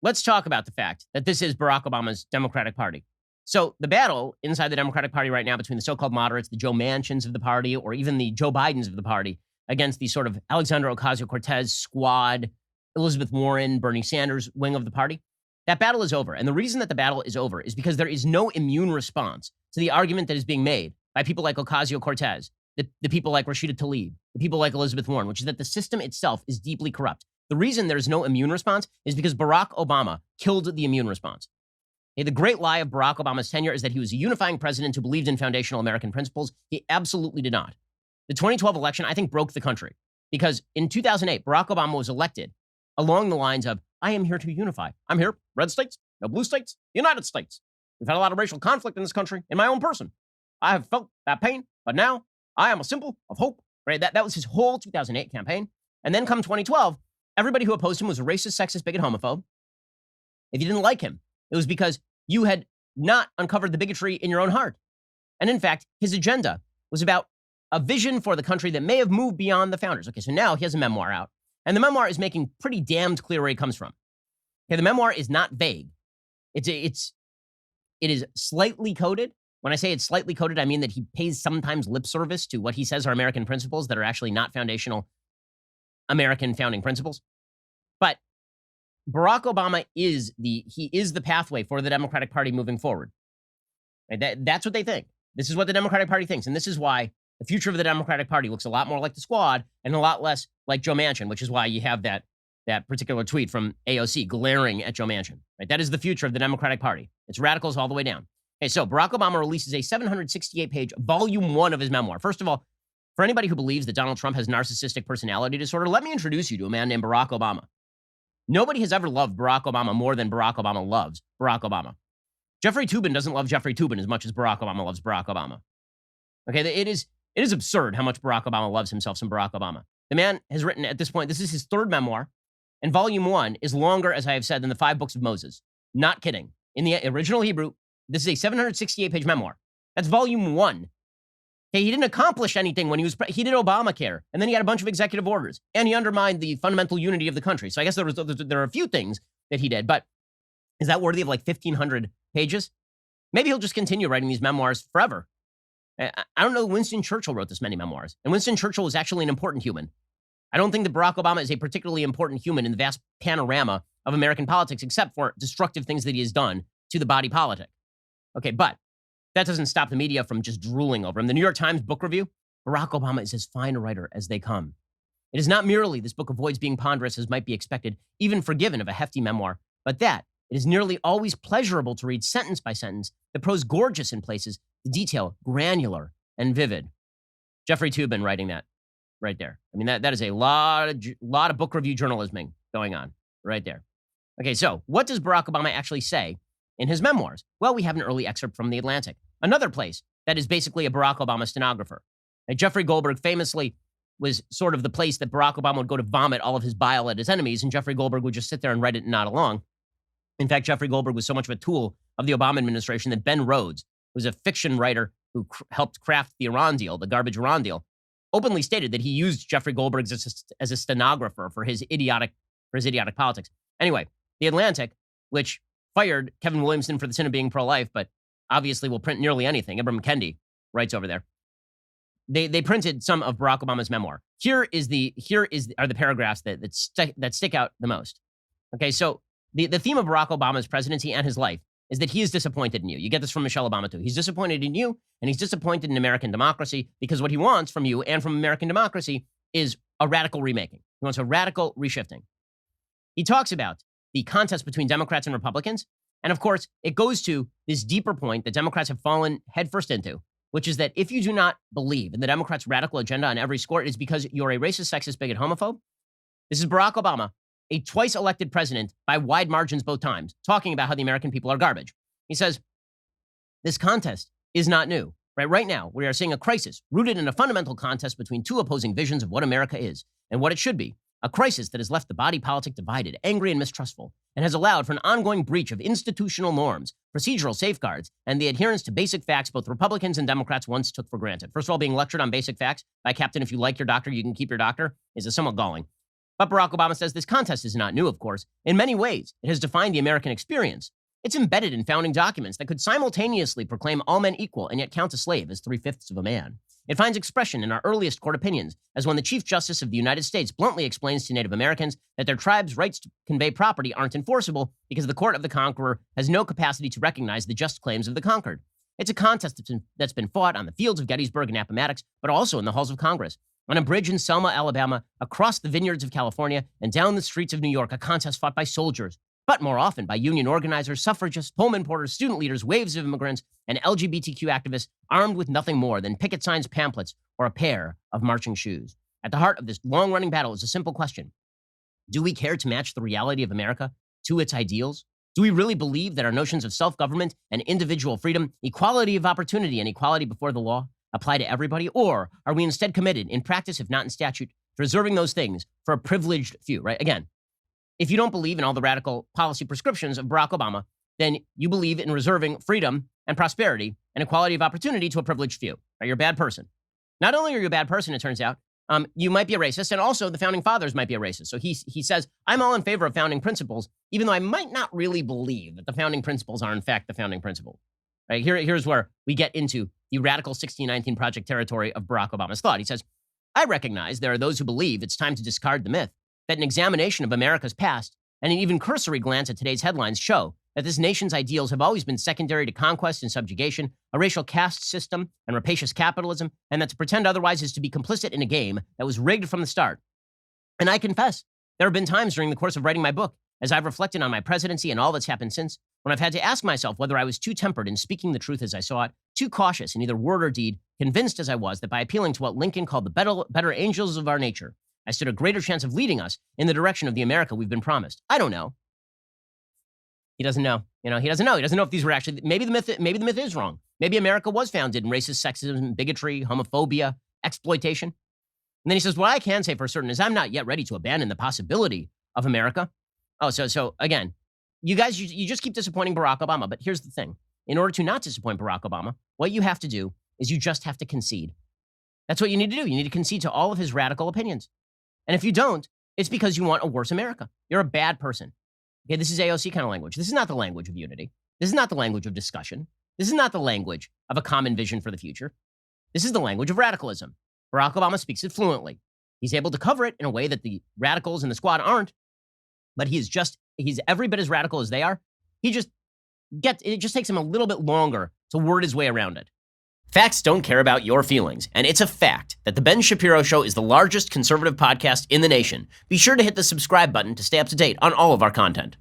let's talk about the fact that this is Barack Obama's Democratic Party. So the battle inside the Democratic Party right now between the so-called moderates, the Joe Manchins of the party, or even the Joe Bidens of the party, against the sort of Alexandra Ocasio-Cortez squad, Elizabeth Warren, Bernie Sanders wing of the party, that battle is over. And the reason that the battle is over is because there is no immune response to the argument that is being made by people like Ocasio-Cortez, the people like Rashida Tlaib, the people like Elizabeth Warren, which is that the system itself is deeply corrupt. The reason there's no immune response is because Barack Obama killed the immune response. Okay, the great lie of Barack Obama's tenure is that he was a unifying president who believed in foundational American principles. He absolutely did not. The 2012 election, I think, broke the country because in 2008, Barack Obama was elected along the lines of, I am here to unify. I'm here, red states, no blue states, United States. We've had a lot of racial conflict in this country in my own person. I have felt that pain, but now I am a symbol of hope. Right? That was his whole 2008 campaign. And then come 2012, everybody who opposed him was a racist, sexist, bigot, homophobe. If you didn't like him, it was because you had not uncovered the bigotry in your own heart. And in fact, his agenda was about a vision for the country that may have moved beyond the founders. Okay, so now he has a memoir out. And the memoir is making pretty damned clear where he comes from. Okay, the memoir is not vague. It is slightly coded. When I say it's slightly coded, I mean that he pays sometimes lip service to what he says are American principles that are actually not foundational American founding principles. But Barack Obama is the pathway for the Democratic Party moving forward. Right? That's what they think. This is what the Democratic Party thinks. And this is why the future of the Democratic Party looks a lot more like the squad and a lot less like Joe Manchin, which is why you have that particular tweet from AOC glaring at Joe Manchin. Right? That is the future of the Democratic Party. It's radicals all the way down. Okay, so Barack Obama releases a 768-page volume 1 of his memoir. First of all, for anybody who believes that Donald Trump has narcissistic personality disorder, let me introduce you to a man named Barack Obama. Nobody has ever loved Barack Obama more than Barack Obama loves Barack Obama. Jeffrey Toobin doesn't love Jeffrey Toobin as much as Barack Obama loves Barack Obama. Okay, it is absurd how much Barack Obama loves himself some Barack Obama. The man has written at this point, this is his third memoir, and volume 1 is longer, as I have said, than the 5 books of Moses. Not kidding. In the original Hebrew, this is a 768-page memoir. That's volume 1. Okay, he didn't accomplish anything when he did Obamacare, and then he had a bunch of executive orders, and he undermined the fundamental unity of the country. So I guess there are a few things that he did, but is that worthy of like 1,500 pages? Maybe he'll just continue writing these memoirs forever. I don't know Winston Churchill wrote this many memoirs, and Winston Churchill was actually an important human. I don't think that Barack Obama is a particularly important human in the vast panorama of American politics, except for destructive things that he has done to the body politic. Okay, but that doesn't stop the media from just drooling over him. The New York Times book review, Barack Obama is as fine a writer as they come. It is not merely this book avoids being ponderous as might be expected, even forgiven of a hefty memoir, but that it is nearly always pleasurable to read sentence by sentence, the prose gorgeous in places, the detail granular and vivid. Jeffrey Toobin writing that right there. I mean, that is a lot of book review journalism going on right there. Okay, so what does Barack Obama actually say in his memoirs? Well, we have an early excerpt from The Atlantic, another place that is basically a Barack Obama stenographer. Now, Jeffrey Goldberg famously was sort of the place that Barack Obama would go to vomit all of his bile at his enemies, and Jeffrey Goldberg would just sit there and write it and nod along. In fact, Jeffrey Goldberg was so much of a tool of the Obama administration that Ben Rhodes, who was a fiction writer who helped craft the Iran deal, the garbage Iran deal, openly stated that he used Jeffrey Goldberg as a stenographer for his idiotic politics. Anyway, The Atlantic, which fired Kevin Williamson for the sin of being pro-life, but obviously will print nearly anything. Ibram Kendi writes over there. They printed some of Barack Obama's memoir. Here are the paragraphs that stick out the most. Okay, so the theme of Barack Obama's presidency and his life is that he is disappointed in you. You get this from Michelle Obama too. He's disappointed in you, and he's disappointed in American democracy because what he wants from you and from American democracy is a radical remaking. He wants a radical reshifting. He talks about the contest between Democrats and Republicans, and of course, it goes to this deeper point that Democrats have fallen headfirst into, which is that if you do not believe in the Democrats' radical agenda on every score, it is because you're a racist, sexist, bigot, homophobe. This is Barack Obama, a twice elected president by wide margins both times, talking about how the American people are garbage. He says, this contest is not new. Right now, we are seeing a crisis rooted in a fundamental contest between two opposing visions of what America is and what it should be. A crisis that has left the body politic divided, angry, and mistrustful, and has allowed for an ongoing breach of institutional norms, procedural safeguards, and the adherence to basic facts both Republicans and Democrats once took for granted. First of all, being lectured on basic facts by Captain, if you like your doctor, you can keep your doctor, is somewhat galling. But Barack Obama says this contest is not new, of course. In many ways, it has defined the American experience. It's embedded in founding documents that could simultaneously proclaim all men equal and yet count a slave as 3/5 of a man. It finds expression in our earliest court opinions, as when the Chief Justice of the United States bluntly explains to Native Americans that their tribe's rights to convey property aren't enforceable because the court of the conqueror has no capacity to recognize the just claims of the conquered. It's a contest that's been fought on the fields of Gettysburg and Appomattox, but also in the halls of Congress. On a bridge in Selma, Alabama, across the vineyards of California, and down the streets of New York, a contest fought by soldiers, but more often by union organizers, suffragists, Pullman porters, student leaders, waves of immigrants, and LGBTQ activists armed with nothing more than picket signs, pamphlets, or a pair of marching shoes. At the heart of this long-running battle is a simple question. Do we care to match the reality of America to its ideals? Do we really believe that our notions of self-government and individual freedom, equality of opportunity, and equality before the law apply to everybody? Or are we instead committed, in practice, if not in statute, to reserving those things for a privileged few, right? Again, if you don't believe in all the radical policy prescriptions of Barack Obama, then you believe in reserving freedom and prosperity and equality of opportunity to a privileged few. Right? You're a bad person. Not only are you a bad person, it turns out, you might be a racist, and also the founding fathers might be a racist. So he says, I'm all in favor of founding principles, even though I might not really believe that the founding principles are in fact the founding principles. Right? Here's where we get into the radical 1619 Project territory of Barack Obama's thought. He says, I recognize there are those who believe it's time to discard the myth that an examination of America's past and an even cursory glance at today's headlines show that this nation's ideals have always been secondary to conquest and subjugation, a racial caste system, and rapacious capitalism, and that to pretend otherwise is to be complicit in a game that was rigged from the start. And I confess, there have been times during the course of writing my book, as I've reflected on my presidency and all that's happened since, when I've had to ask myself whether I was too tempered in speaking the truth as I saw it, too cautious in either word or deed, convinced as I was that by appealing to what Lincoln called the better angels of our nature, I stood a greater chance of leading us in the direction of the America we've been promised. I don't know. He doesn't know. He doesn't know. He doesn't know if these were actually, maybe the myth is wrong. Maybe America was founded in racist sexism, bigotry, homophobia, exploitation. And then he says, what I can say for certain is I'm not yet ready to abandon the possibility of America. Oh, so again, you guys, you just keep disappointing Barack Obama. But here's the thing. In order to not disappoint Barack Obama, what you have to do is you just have to concede. That's what you need to do. You need to concede to all of his radical opinions. And if you don't, it's because you want a worse America. You're a bad person. Okay, this is AOC kind of language. This is not the language of unity. This is not the language of discussion. This is not the language of a common vision for the future. This is the language of radicalism. Barack Obama speaks it fluently. He's able to cover it in a way that the radicals in the squad aren't, but he's every bit as radical as they are. It just takes him a little bit longer to word his way around it. Facts don't care about your feelings, and it's a fact that The Ben Shapiro Show is the largest conservative podcast in the nation. Be sure to hit the subscribe button to stay up to date on all of our content.